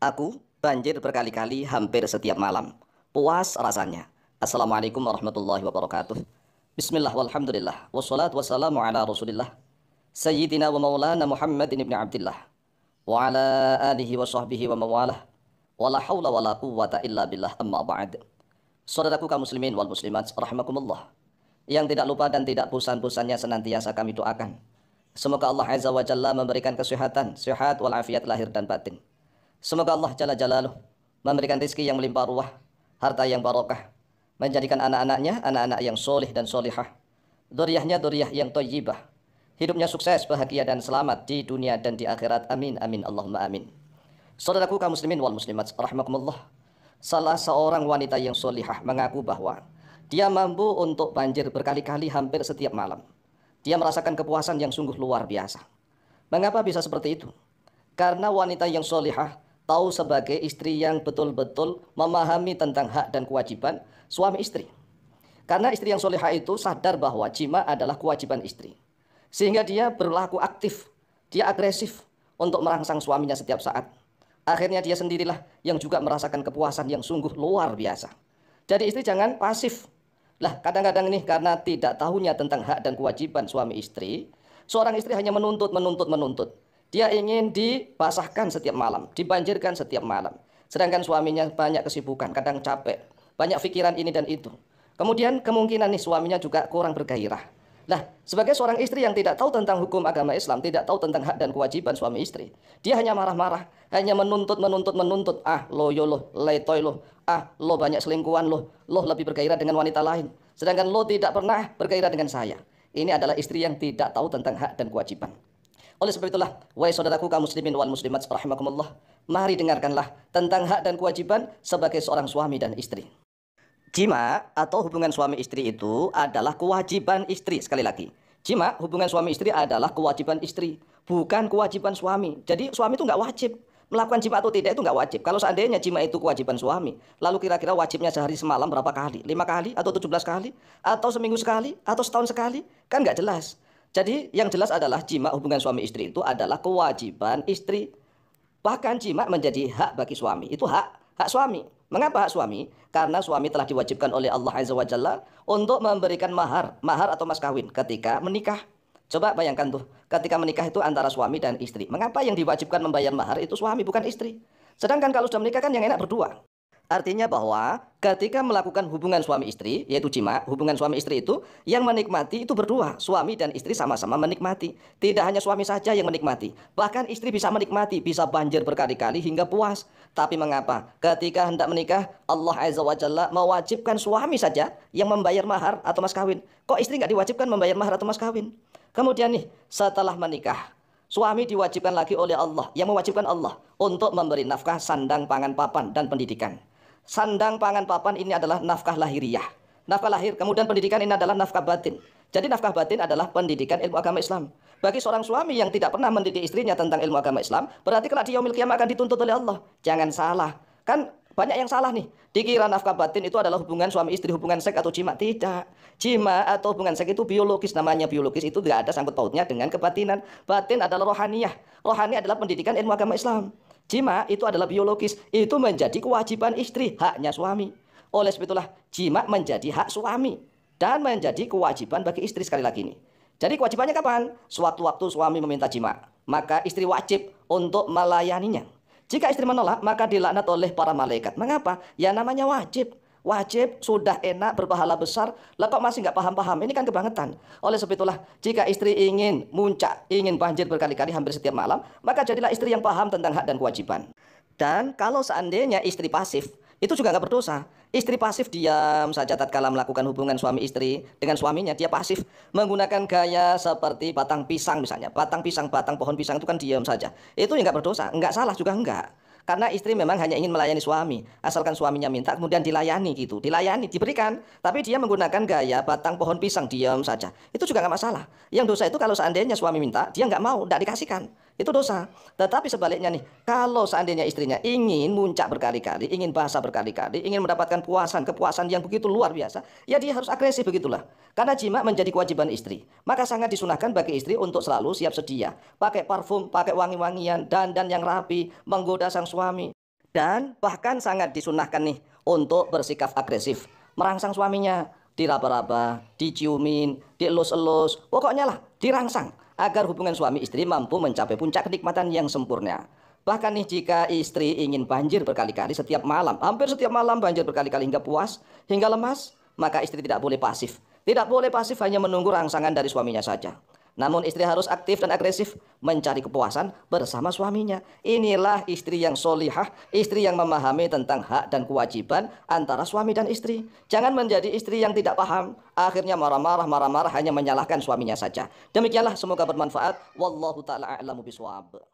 Aku banjir berkali-kali hampir setiap malam. Puas rasanya. Assalamualaikum warahmatullahi wabarakatuh. Bismillah walhamdulillah. Wassalatu wassalamu ala rasulillah. Sayyidina wa maulana Muhammadin ibn Abdillah. Wa ala alihi wa sahbihi wa mawalah. Wa la hawla wa la quwwata illa billah amma ba'd. Saudaraku kaum muslimin wal muslimat rahimakumullah. Yang tidak lupa dan tidak bosan-bosannya senantiasa kami doakan. Semoga Allah Azza wa Jalla memberikan kesehatan, sehat walafiat lahir dan batin. Semoga Allah Jalla Jalaluh memberikan rezeki yang melimpah ruah, harta yang barokah, menjadikan anak-anaknya anak-anak yang soleh dan solihah, dzurriyyahnya dzurriyyah yang thayyibah, hidupnya sukses, bahagia dan selamat di dunia dan di akhirat. Amin amin Allahumma amin. Saudaraku kaum muslimin wal muslimat rahimakumullah. Salah seorang wanita yang solihah mengaku bahwa dia mampu untuk banjir berkali-kali hampir setiap malam. Dia merasakan kepuasan yang sungguh luar biasa. Mengapa bisa seperti itu? Karena wanita yang solihah tahu sebagai istri yang betul-betul memahami tentang hak dan kewajiban suami istri. Karena istri yang solihah itu sadar bahwa jima adalah kewajiban istri. Sehingga dia berlaku aktif, dia agresif untuk merangsang suaminya setiap saat. Akhirnya dia sendirilah yang juga merasakan kepuasan yang sungguh luar biasa. Jadi istri jangan pasif. Lah kadang-kadang nih karena tidak tahunya tentang hak dan kewajiban suami istri, seorang istri hanya menuntut. Dia ingin dibasahkan setiap malam, dibanjirkan setiap malam. Sedangkan suaminya banyak kesibukan, kadang capek, banyak pikiran ini dan itu. Kemudian kemungkinan nih suaminya juga kurang bergairah. Nah, sebagai seorang istri yang tidak tahu tentang hukum agama Islam, tidak tahu tentang hak dan kewajiban suami istri, dia hanya marah-marah, hanya menuntut. Ah, lo yo lo, letoy lo, ah, lo banyak selingkuhan lo lebih bergairah dengan wanita lain. Sedangkan lo tidak pernah bergairah dengan saya. Ini adalah istri yang tidak tahu tentang hak dan kewajiban. Oleh sebab itulah, wahai saudaraku kaum muslimin wal muslimat rahimakumullah, mari dengarkanlah tentang hak dan kewajiban sebagai seorang suami dan istri. Jima atau hubungan suami istri itu adalah kewajiban istri. Sekali lagi, jima hubungan suami istri adalah kewajiban istri, bukan kewajiban suami. Jadi suami itu nggak wajib melakukan jima atau tidak, itu nggak wajib. Kalau seandainya jima itu kewajiban suami, lalu kira-kira wajibnya sehari semalam berapa kali? 5 kali atau 17 kali? Atau seminggu sekali? Atau setahun sekali? Kan nggak jelas. Jadi yang jelas adalah jima hubungan suami istri itu adalah kewajiban istri. Bahkan jima menjadi hak bagi suami. Itu hak suami. Mengapa hak suami? Karena suami telah diwajibkan oleh Allah Azza wa Jalla untuk memberikan mahar atau mas kawin ketika menikah. Coba bayangkan tuh, ketika menikah itu antara suami dan istri. Mengapa yang diwajibkan membayar mahar itu suami bukan istri? Sedangkan kalau sudah menikah kan yang enak berdua. Artinya bahwa ketika melakukan hubungan suami istri, yaitu jima, hubungan suami istri itu yang menikmati itu berdua. Suami dan istri sama-sama menikmati. Tidak hanya suami saja yang menikmati. Bahkan istri bisa menikmati, bisa banjir berkali-kali hingga puas. Tapi mengapa? Ketika hendak menikah, Allah Azza wa Jalla mewajibkan suami saja yang membayar mahar atau mas kawin. Kok istri nggak diwajibkan membayar mahar atau mas kawin? Kemudian nih, setelah menikah, suami diwajibkan lagi oleh Allah, yang mewajibkan Allah untuk memberi nafkah, sandang, pangan, papan, dan pendidikan. Sandang, pangan, papan ini adalah nafkah lahiriah. Nafkah lahir, kemudian pendidikan ini adalah nafkah batin. Jadi nafkah batin adalah pendidikan ilmu agama Islam. Bagi seorang suami yang tidak pernah mendidik istrinya tentang ilmu agama Islam, berarti kelak di yaumil qiyamah akan dituntut oleh Allah. Jangan salah. Kan banyak yang salah nih. Dikira nafkah batin itu adalah hubungan suami istri, hubungan seks atau jima. Tidak. Jima atau hubungan seks itu biologis. Namanya biologis itu tidak ada sangkut pautnya dengan kebatinan. Batin adalah rohaniyah. Rohani adalah pendidikan ilmu agama Islam. Jima itu adalah biologis, itu menjadi kewajiban istri, haknya suami. Oleh sebab itulah jima menjadi hak suami dan menjadi kewajiban bagi istri sekali lagi ini. Jadi kewajibannya kapan? Sewaktu-waktu suami meminta jima, maka istri wajib untuk melayaninya. Jika istri menolak, maka dilaknat oleh para malaikat. Mengapa? Ya namanya wajib. Wajib, sudah enak, berpahala besar. Lah kok masih nggak paham-paham? Ini kan kebangetan. Oleh sebab itulah, jika istri ingin muncak, ingin banjir berkali-kali hampir setiap malam, maka jadilah istri yang paham tentang hak dan kewajiban. Dan kalau seandainya istri pasif, itu juga nggak berdosa. Istri pasif diam saja tatkala melakukan hubungan suami istri dengan suaminya, dia pasif menggunakan gaya seperti batang pisang misalnya. Batang pisang, batang pohon pisang itu kan diam saja. Itu ya nggak berdosa, nggak salah juga enggak. Karena istri memang hanya ingin melayani suami. Asalkan suaminya minta, kemudian dilayani gitu. Dilayani, diberikan. Tapi dia menggunakan gaya batang pohon pisang, diam saja. Itu juga nggak masalah. Yang dosa itu kalau seandainya suami minta, dia nggak mau, nggak dikasihkan. Itu dosa. Tetapi sebaliknya nih, kalau seandainya istrinya ingin muncak berkali-kali, ingin basah berkali-kali, ingin mendapatkan kepuasan yang begitu luar biasa, ya dia harus agresif begitulah. Karena jima menjadi kewajiban istri. Maka sangat disunahkan bagi istri untuk selalu siap sedia. Pakai parfum, pakai wangi-wangian, dandan yang rapi, menggoda sang suami. Dan bahkan sangat disunahkan nih untuk bersikap agresif, merangsang suaminya, diraba-raba, diciumin, dielus-elus, pokoknya lah dirangsang agar hubungan suami istri mampu mencapai puncak kenikmatan yang sempurna. Bahkan nih jika istri ingin banjir berkali-kali setiap malam, hampir setiap malam banjir berkali-kali hingga puas, hingga lemas, maka istri tidak boleh pasif. Tidak boleh pasif hanya menunggu rangsangan dari suaminya saja. Namun istri harus aktif dan agresif mencari kepuasan bersama suaminya. Inilah istri yang solihah, istri yang memahami tentang hak dan kewajiban antara suami dan istri. Jangan menjadi istri yang tidak paham, akhirnya marah-marah hanya menyalahkan suaminya saja. Demikianlah, semoga bermanfaat. Wallahu ta'ala a'lamu bishawab.